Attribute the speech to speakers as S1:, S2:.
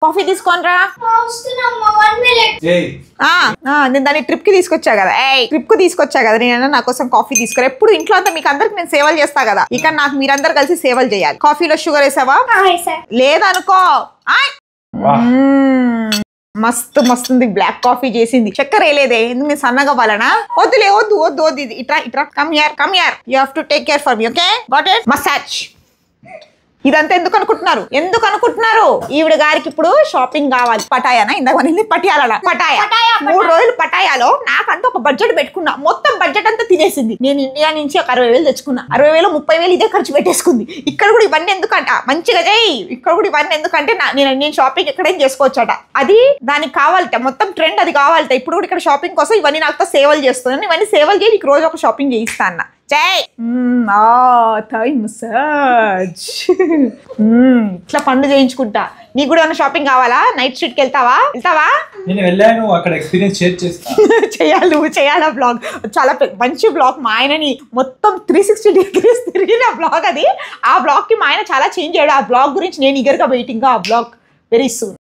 S1: Coffee తీసుకోనరా. నేను దాన్ని trip కి తీసుకొచ్చా కదా, నేను నా కోసం కాఫీ తీసుకురా. ఎప్పుడు ఇంట్లో అంతా మీకు అందరికి నేను సేవలు చేస్తా కదా, ఇక నాకు మీరందరు కలిసి సేవలు చేయాలి. కాఫీలో షుగర్ వేసావా? లేదనుకో. మస్తు మస్తుంది బ్లాక్ కాఫీ చేసింది, చక్కెర వేయలేదే. ఎందుకు మీరు సన్నగా అవ్వాలనా? వద్దులే, వద్దు వద్దు వద్దు. ఇది ఇట్రా come here you have to take care for me. Okay got it? Massage. ఇదంతా ఎందుకు అనుకుంటున్నారు? ఈవిడ గారికి ఇప్పుడు షాపింగ్ కావాలి. పటాయానా? ఇందాక పటియాలనా? పటాయా 3 రోజులు పటాయాలో నాకంటూ ఒక బడ్జెట్ పెట్టుకున్నా. మొత్తం బడ్జెట్ అంతా తినేసింది. నేను ఇండియా నుంచి ఒక 60,000 తెచ్చుకున్నా. 60,000 30,000 ఇదే ఖర్చు పెట్టేసుకుంది. ఇక్కడ కూడా ఇవన్నీ ఎందుకంట? మంచిగా చేయి. ఇక్కడ కూడా ఇవన్నీ ఎందుకంటే నేను షాపింగ్ ఎక్కడేం చేసుకోవచ్చట. అది దానికి కావాలట, మొత్తం ట్రెండ్ అది కావాలట. ఇప్పుడు కూడా ఇక్కడ షాపింగ్ కోసం ఇవన్నీ నాకుతో సేవలు చేస్తున్నాను. ఇవన్నీ సేవలు చేయి, నీకు రోజు ఒక షాపింగ్ చేయిస్తా అన్న. Thai massage. ఇట్లా పండు చేయించుకుంటా. నీకు కూడా ఏమైనా షాపింగ్ కావాలా? నైట్ స్ట్రీట్కి వెళ్తావా?
S2: నేను వెళ్ళాను, అక్కడ ఎక్స్పీరియన్స్ షేర్ చేస్తా.
S1: నువ్వు చేయాలా బ్లాగ్? చాలా మంచి బ్లాగ్. మా ఆయనని మొత్తం 360 degrees తిరిగిన బ్లాగ్ అది. ఆ బ్లాగ్ కి మా ఆయన చాలా చేంజ్ అయ్యాడు. ఆ బ్లాగ్ గురించి నేను ఈగర్గా వెయిటింగ్. ఆ బ్లాగ్ వెరీ సూన్.